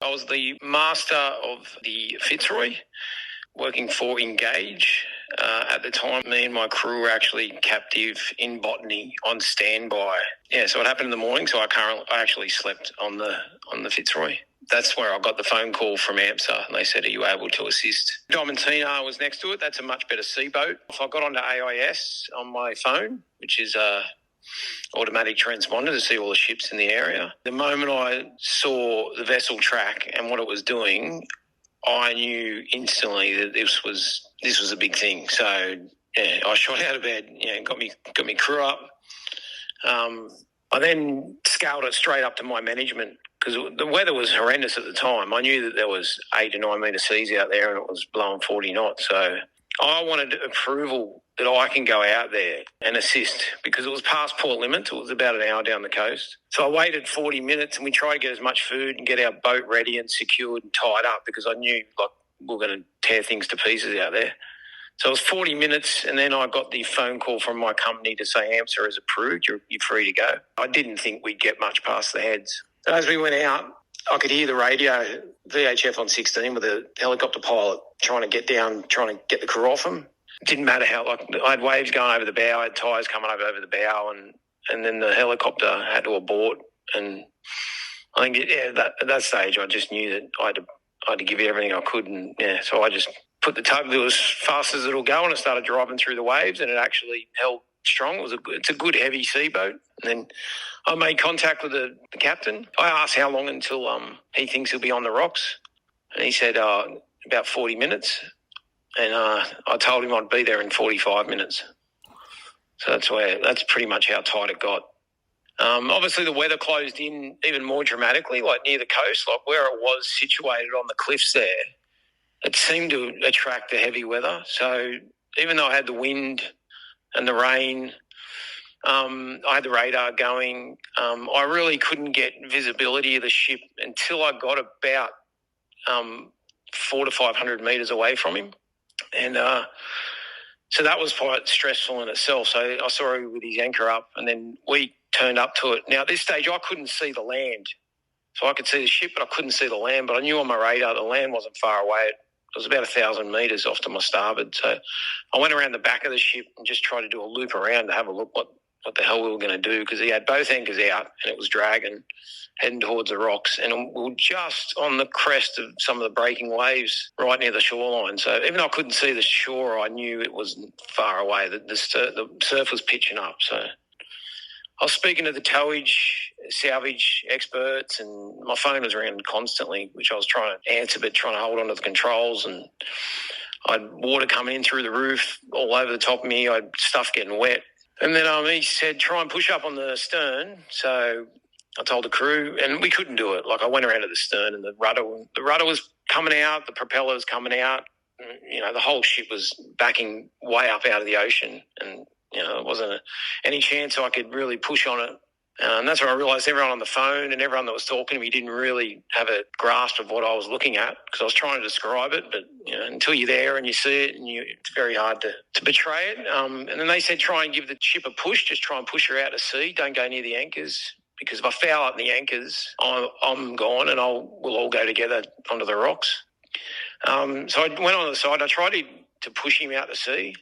I was the master of the Fitzroy, working for Engage. At the time, me and my crew were actually captive in Botany on standby. Yeah, so it happened in the morning. So I actually slept on the Fitzroy. That's where I got the phone call from AMSA, and they said, "Are you able to assist?" Diamantina was next to it. That's a much better seaboat. So I got onto AIS on my phone, which is automatic transponder, to see all the ships in the area. The moment I saw the vessel track and what it was doing, I knew instantly that this was a big thing. So yeah, I shot out of bed, got me crew up. I then scaled it straight up to my management because the weather was horrendous at the time. I knew that there was 8 to 9 metre seas out there and it was blowing 40 knots. So I wanted approval that I can go out there and assist because it was past port limits. It was about an hour down the coast. So I waited 40 minutes and we tried to get as much food and get our boat ready and secured and tied up because I knew we were going to tear things to pieces out there. So it was 40 minutes and then I got the phone call from my company to say AMSA is approved, you're free to go. I didn't think we'd get much past the heads. So as we went out, I could hear the radio, VHF on 16 with a helicopter pilot trying to get down, trying to get the crew off him. It didn't matter how, I had waves going over the bow, I had tyres coming over the bow, and then the helicopter had to abort. And I think, at that stage, I just knew that I had to give it everything I could. And so I just put the tug as fast as it'll go, and it started driving through the waves, and it actually held strong. It's a good heavy seaboat. And then I made contact with the captain. I asked how long until he thinks he'll be on the rocks, and he said about 40 minutes. And I told him I'd be there in 45 minutes. So that's pretty much how tight it got. Obviously, the weather closed in even more dramatically, like near the coast, like where it was situated on the cliffs there. It seemed to attract the heavy weather. So even though I had the wind and the rain, I had the radar going, I really couldn't get visibility of the ship until I got about 400 to 500 metres away from him. And so that was quite stressful in itself. So I saw him with his anchor up and then we turned up to it. Now, at this stage, I couldn't see the land. So I could see the ship, but I couldn't see the land. But I knew on my radar the land wasn't far away. It was about 1,000 metres off to my starboard. So I went around the back of the ship and just tried to do a loop around to have a look what the hell we were going to do because he had both anchors out and it was dragging, heading towards the rocks. And we were just on the crest of some of the breaking waves right near the shoreline. So even though I couldn't see the shore, I knew it wasn't far away. The surf was pitching up. So I was speaking to the towage, salvage experts, and my phone was ringing constantly, which I was trying to answer, but trying to hold on to the controls. And I had water coming in through the roof all over the top of me. I had stuff getting wet. And then he said, try and push up on the stern. So I told the crew, and we couldn't do it. Like I went around to the stern, and the rudder was coming out, the propeller was coming out. And, the whole ship was backing way up out of the ocean, and there wasn't any chance I could really push on it. And that's when I realised everyone on the phone and everyone that was talking to me didn't really have a grasp of what I was looking at because I was trying to describe it. But, until you're there and you see it, it's very hard to portray it. And then they said try and give the ship a push, just try and push her out to sea. Don't go near the anchors because if I foul up the anchors, I'm gone and we'll all go together onto the rocks. So I went on the side. I tried to push him out to sea.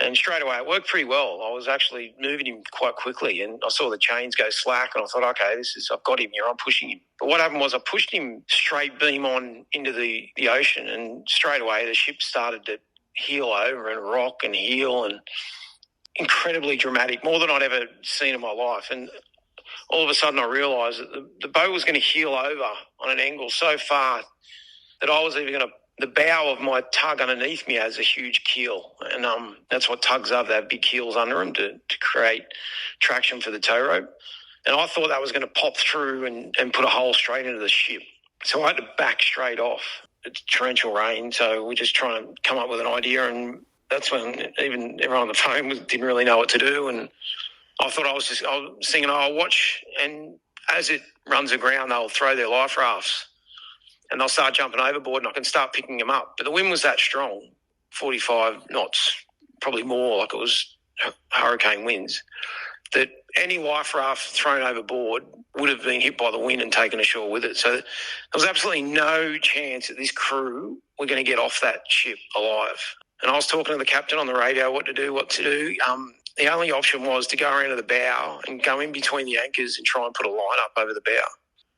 And straight away, it worked pretty well. I was actually moving him quite quickly and I saw the chains go slack and I thought, okay, I've got him here, I'm pushing him. But what happened was I pushed him straight beam on into the ocean and straight away the ship started to heel over and rock and heel and incredibly dramatic, more than I'd ever seen in my life. And all of a sudden I realised that the boat was going to heel over on an angle so far that I was even going to the bow of my tug underneath me has a huge keel, and that's what tugs have. They have big keels under them to create traction for the tow rope. And I thought that was going to pop through and put a hole straight into the ship. So I had to back straight off. It's torrential rain, so we're just trying to come up with an idea, and that's when even everyone on the phone didn't really know what to do. And I thought I was thinking, I'll watch, and as it runs aground, they'll throw their life rafts. And they'll start jumping overboard and I can start picking them up. But the wind was that strong, 45 knots, probably more, like it was hurricane winds, that any life raft thrown overboard would have been hit by the wind and taken ashore with it. So there was absolutely no chance that this crew were going to get off that ship alive. And I was talking to the captain on the radio what to do. The only option was to go around to the bow and go in between the anchors and try and put a line up over the bow.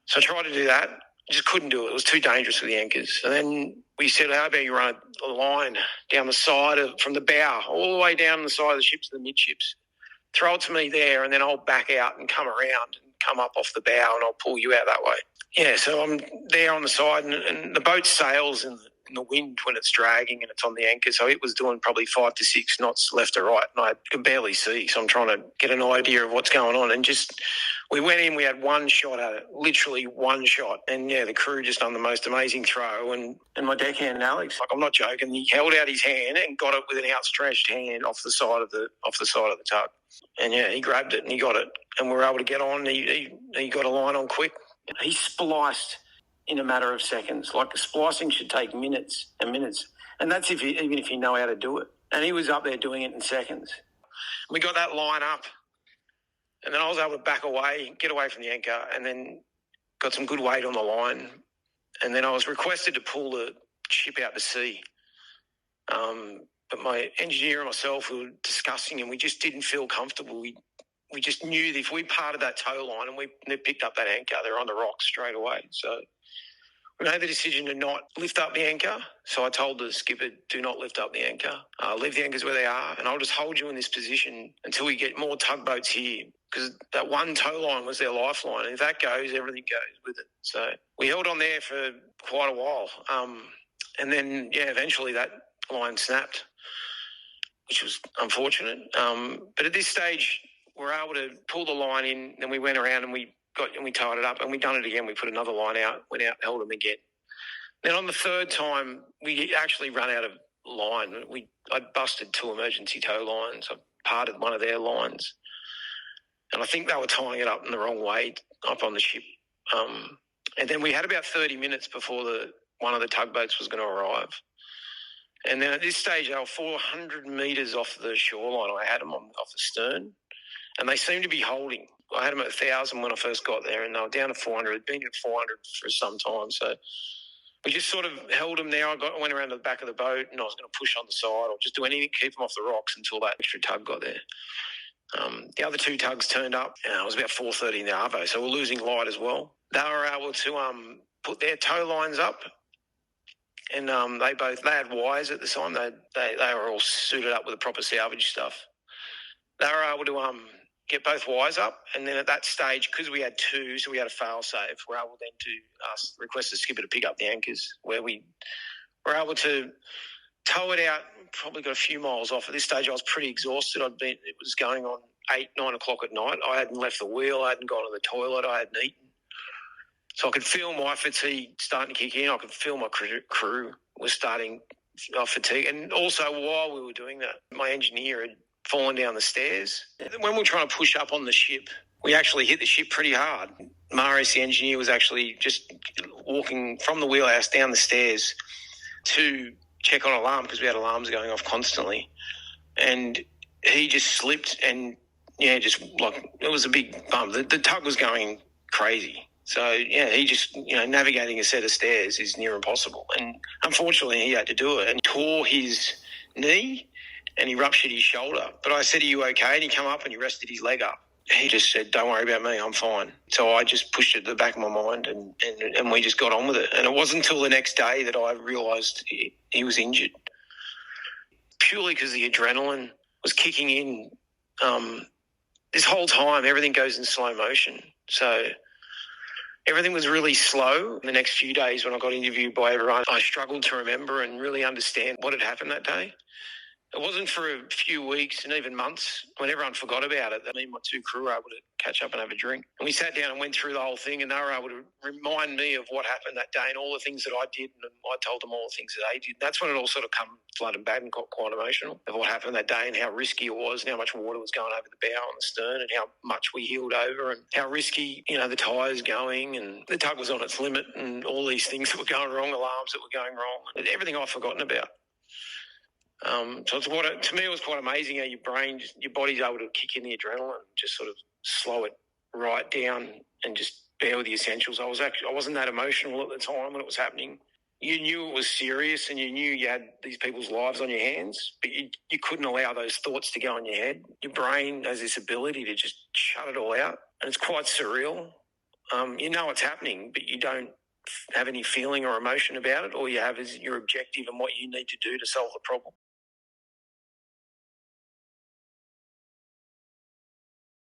So I tried to do that. I just couldn't do it. It was too dangerous with the anchors. And then we said, how about you run a line down the side from the bow all the way down the side of the ship to the midships. Throw it to me there, and then I'll back out and come around and come up off the bow, and I'll pull you out that way. Yeah, so I'm there on the side, and the boat sails in the wind when it's dragging and it's on the anchor. So it was doing probably 5 to 6 knots left to right, and I could barely see. So I'm trying to get an idea of what's going on. And we went in, we had one shot at it, literally one shot. And yeah, the crew just done the most amazing throw. And my deckhand, Alex, I'm not joking, he held out his hand and got it with an outstretched hand off the side of the tug. And yeah, he grabbed it and he got it. And we were able to get on. He got a line on quick. He spliced in a matter of seconds. Like, splicing should take minutes and minutes. And that's even if you know how to do it. And he was up there doing it in seconds. We got that line up. And then I was able to back away, get away from the anchor, and then got some good weight on the line. And then I was requested to pull the ship out to sea. But my engineer and myself were discussing, and we just didn't feel comfortable. We just knew that if we parted that tow line and they picked up that anchor, they're on the rocks straight away. So we made the decision to not lift up the anchor. So I told the skipper, do not lift up the anchor. Leave the anchors where they are, and I'll just hold you in this position until we get more tugboats here, because that one tow line was their lifeline. And if that goes, everything goes with it. So we held on there for quite a while. And then, eventually that line snapped, which was unfortunate. But at this stage, we were able to pull the line in, then we went around and we tied it up, and we done it again. We put another line out, went out, held them again. Then on the third time, we actually ran out of line. I busted 2 emergency tow lines. I parted one of their lines, and I think they were tying it up in the wrong way up on the ship. And then we had about 30 minutes before one of the tugboats was going to arrive. And then at this stage, they were 400 metres off the shoreline. I had them off the stern, and they seemed to be holding. I had them at 1,000 when I first got there, and they were down to 400. They'd been at 400 for some time. So we just sort of held them there. I went around to the back of the boat, and I was going to push on the side or just do anything to keep them off the rocks until that extra tug got there. The other 2 tugs turned up, and it was about 4:30 in the arvo, so we're losing light as well. They were able to put their tow lines up, and they had wires at the time. They were all suited up with the proper salvage stuff. They were able to get both wires up, and then at that stage, because we had 2, so we had a fail-safe, we're able then to request the skipper to pick up the anchors, where we were able to tow it out, probably got a few miles off. At this stage, I was pretty exhausted. It was going on 8, 9 o'clock at night. I hadn't left the wheel. I hadn't gone to the toilet. I hadn't eaten. So I could feel my fatigue starting to kick in. I could feel my crew was starting fatigue. And also, while we were doing that, my engineer had fallen down the stairs. When we were trying to push up on the ship, we actually hit the ship pretty hard. Marius, the engineer, was actually just walking from the wheelhouse down the stairs to check on alarm, because we had alarms going off constantly. And he just slipped, and it was a big bump. The tug was going crazy. So, he just, navigating a set of stairs is near impossible. And unfortunately, he had to do it and tore his knee and he ruptured his shoulder. But I said, are you okay? And he came up and he rested his leg up. He just said, don't worry about me, I'm fine. So I just pushed it to the back of my mind and we just got on with it. And it wasn't until the next day that I realised he was injured. Purely because the adrenaline was kicking in. This whole time, everything goes in slow motion. So everything was really slow. In the next few days when I got interviewed by everyone, I struggled to remember and really understand what had happened that day. It wasn't for a few weeks and even months when everyone forgot about it that me and my 2 crew were able to catch up and have a drink. And we sat down and went through the whole thing, and they were able to remind me of what happened that day and all the things that I did, and I told them all the things that they did. And that's when it all sort of come flooding back and got quite emotional of what happened that day and how risky it was and how much water was going over the bow and the stern and how much we heeled over and how risky, the tyres going, and the tug was on its limit and all these things that were going wrong, alarms that were going wrong, and everything I've forgotten about. So to me, it was quite amazing how your body's able to kick in the adrenaline and just sort of slow it right down and just bear with the essentials. I wasn't that emotional at the time when it was happening. You knew it was serious and you knew you had these people's lives on your hands, but you couldn't allow those thoughts to go in your head. Your brain has this ability to just shut it all out, and it's quite surreal. You know it's happening, but you don't have any feeling or emotion about it. All you have is your objective and what you need to do to solve the problem.